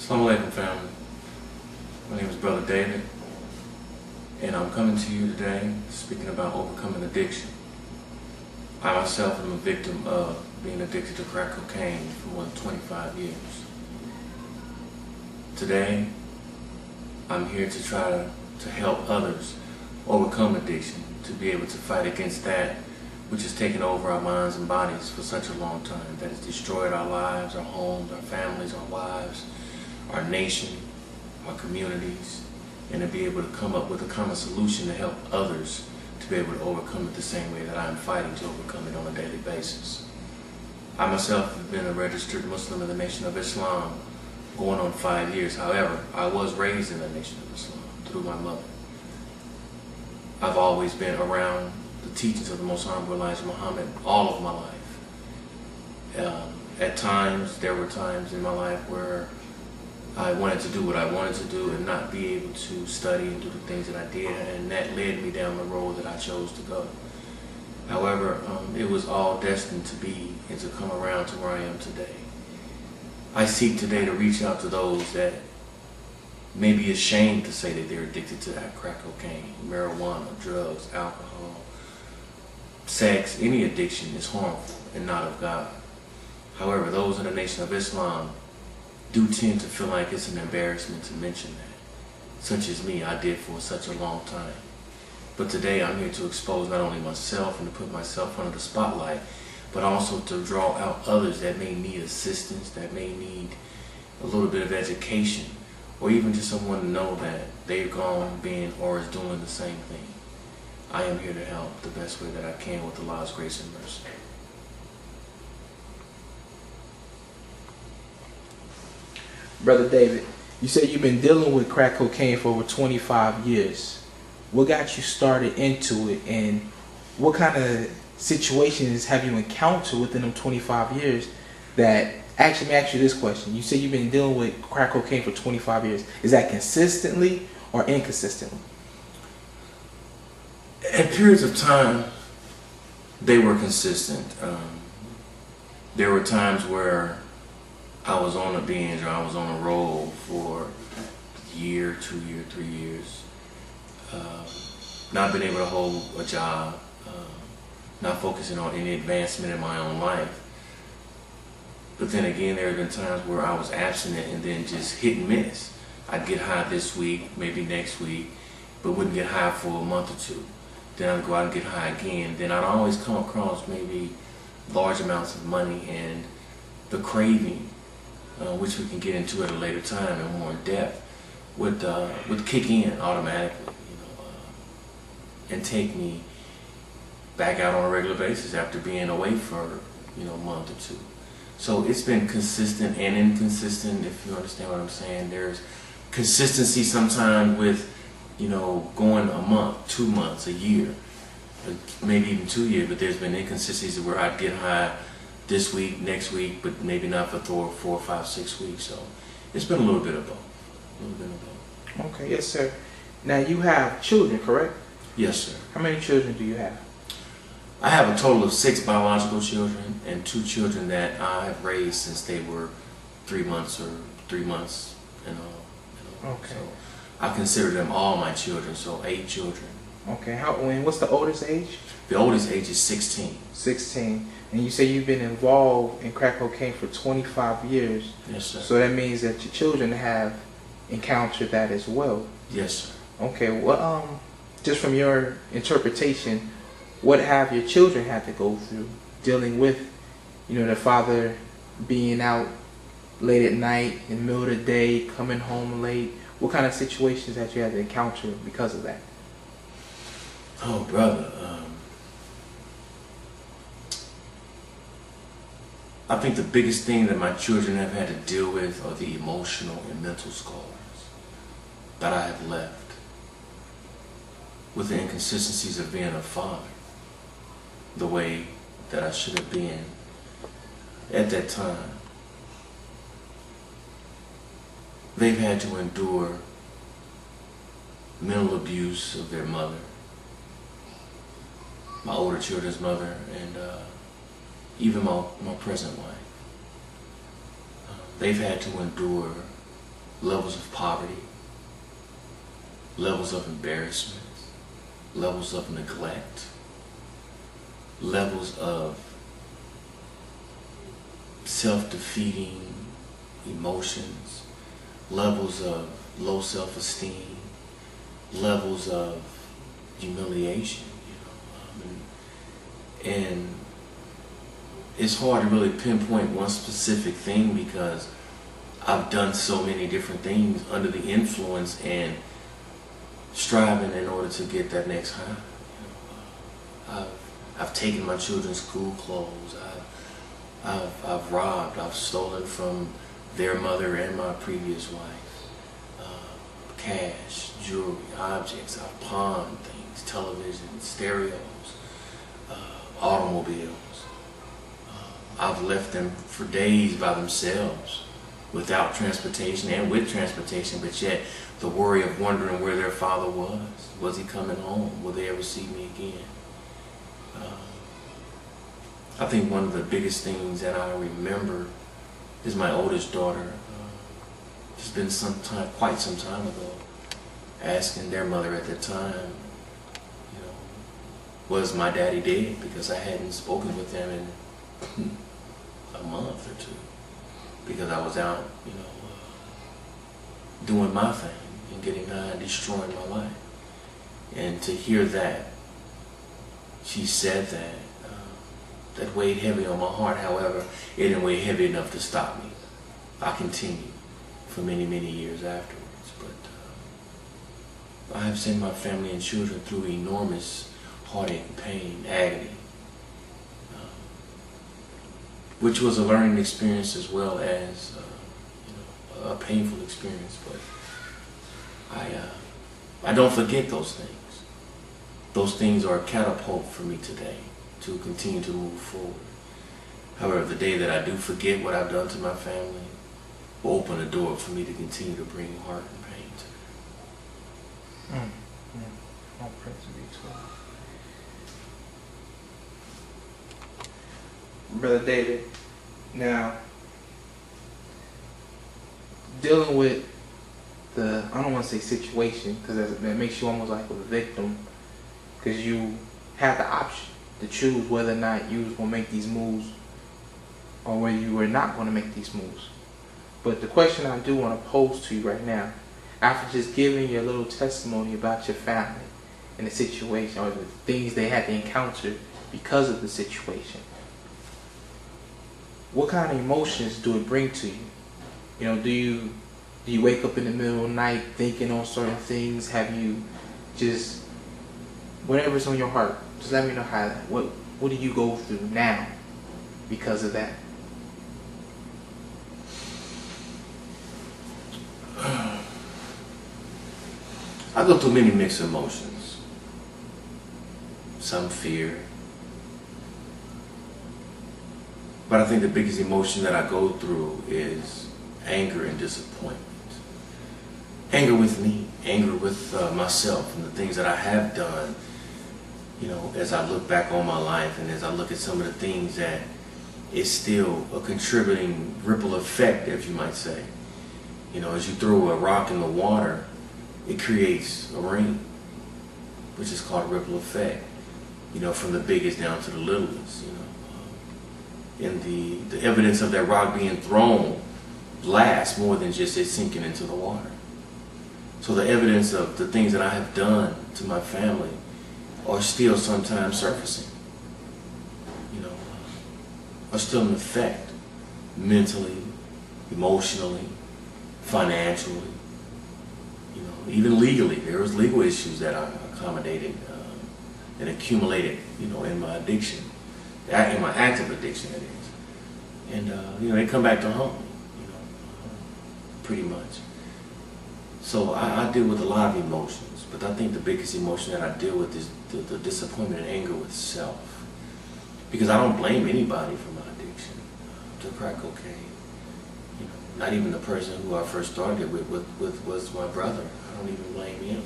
Assalamu alaikum, family. My name is Brother David, and I'm coming to you today speaking about overcoming addiction. I myself am a victim of being addicted to crack cocaine for more than 25 years. Today, I'm here to try to help others overcome addiction, to be able to fight against that which has taken over our minds and bodies for such a long time, that has destroyed our lives, our homes, our families, our wives, our nation, our communities, and to be able to come up with a common solution to help others to be able to overcome it the same way that I'm fighting to overcome it on a daily basis. I myself have been a registered Muslim in the Nation of Islam going on 5 years. However, I was raised in the Nation of Islam through my mother. I've always been around the teachings of the Most Honorable Elijah Muhammad all of my life. At times, there were times in my life where I wanted to do what I wanted to do and not be able to study and do the things that I did, and that led me down the road that I chose to go. However, it was all destined to be and to come around to where I am today. I seek today to reach out to those that may be ashamed to say that they're addicted to crack cocaine, marijuana, drugs, alcohol, sex. Any addiction is harmful and not of God. However, those in the Nation of Islam do tend to feel like it's an embarrassment to mention that, such as me, I did for such a long time. But today I'm here to expose not only myself and to put myself under the spotlight, but also to draw out others that may need assistance, that may need a little bit of education, or even just someone to know that they've gone, been, or is doing the same thing. I am here to help the best way that I can with Allah's grace and mercy. Brother David, you said you've been dealing with crack cocaine for over 25 years. What got you started into it, and what kind of situations have you encountered within them 25 years that, actually, let me ask you this question. You said you've been dealing with crack cocaine for 25 years. Is that consistently or inconsistently? At periods of time, they were consistent. There were times where I was on a binge or I was on a roll for a year, 2 years, 3 years. Not being able to hold a job, not focusing on any advancement in my own life. But then again, there have been times where I was abstinent and then just hit and miss. I'd get high this week, maybe next week, but wouldn't get high for a month or two. Then I'd go out and get high again. Then I'd always come across maybe large amounts of money, and the craving, which we can get into at a later time and more in depth, would kick in automatically, and take me back out on a regular basis after being away for a month or two. So it's been consistent and inconsistent, if you understand what I'm saying. There's consistency sometimes with going a month, 2 months, a year, maybe even 2 years, but there's been inconsistencies where I'd get high this week, next week, but maybe not for 4, 5, 6 weeks. So it's been a little bit of both. Okay, yes, sir. Now you have children, correct? Yes, sir. How many children do you have? I have a total of 6 biological children and 2 children that I have raised since they were 3 months and all. Okay. So I consider them all my children, so 8 children. Okay. What's the oldest age? The oldest age is 16. 16. And you say you've been involved in crack cocaine for 25 years. Yes, sir. So that means that your children have encountered that as well. Yes, sir. Okay. Well, just from your interpretation, what have your children had to go through dealing with, their father being out late at night, in the middle of the day, coming home late? What kind of situations have you had to encounter because of that? Oh, brother. I think the biggest thing that my children have had to deal with are the emotional and mental scars that I have left with the inconsistencies of being a father, the way that I should have been at that time. They've had to endure mental abuse of their mother, my older children's mother, and even my present wife. They've had to endure levels of poverty, levels of embarrassment, levels of neglect, levels of self-defeating emotions, levels of low self-esteem, levels of humiliation, and it's hard to really pinpoint one specific thing because I've done so many different things under the influence and striving in order to get that next high. I've taken my children's school clothes. I've robbed. I've stolen from their mother and my previous wife. Cash, jewelry, objects. I've pawned things, televisions, stereos, automobiles. I've left them for days by themselves without transportation and with transportation, but yet the worry of wondering where their father was. Was he coming home? Will they ever see me again? I think one of the biggest things that I remember is my oldest daughter. It's been quite some time ago, asking their mother at the time, was my daddy dead? Because I hadn't spoken with them in a month or two, because I was out, doing my thing and getting high and destroying my life. And to hear that, she said that, that weighed heavy on my heart. However, it didn't weigh heavy enough to stop me. I continued for many, many years afterwards. But I have seen my family and children through enormous heartache, pain, agony, which was a learning experience as well as a painful experience. But I don't forget those things. Those things are a catapult for me today to continue to move forward. However, the day that I do forget what I've done to my family will open a door for me to continue to bring heart and pain to them. All praise be to God. Brother David, now, dealing with the, I don't want to say situation, because that makes you almost like a victim, because you had the option to choose whether or not you was going to make these moves or whether you were not going to make these moves. But the question I do want to pose to you right now, after just giving your little testimony about your family and the situation or the things they had to encounter because of the situation, what kind of emotions do it bring to you? Do you wake up in the middle of the night thinking on certain things? Have you just, whatever's on your heart, just let me know what do you go through now because of that? I go through many mixed emotions. Some fear. But I think the biggest emotion that I go through is anger and disappointment. Anger with me, anger with myself and the things that I have done. As I look back on my life and as I look at some of the things that is still a contributing ripple effect, as you might say. As you throw a rock in the water, it creates a ring, which is called a ripple effect, from the biggest down to the littlest, And the evidence of that rock being thrown lasts more than just it sinking into the water. So the evidence of the things that I have done to my family are still sometimes surfacing, are still in effect mentally, emotionally, financially, even legally. There was legal issues that I accommodated and accumulated, in my addiction, in my active addiction, that is. And, they come back to haunt me, pretty much. So I deal with a lot of emotions, but I think the biggest emotion that I deal with is the disappointment and anger with self. Because I don't blame anybody for my addiction to crack cocaine. Not even the person who I first started with was my brother. I don't even blame him.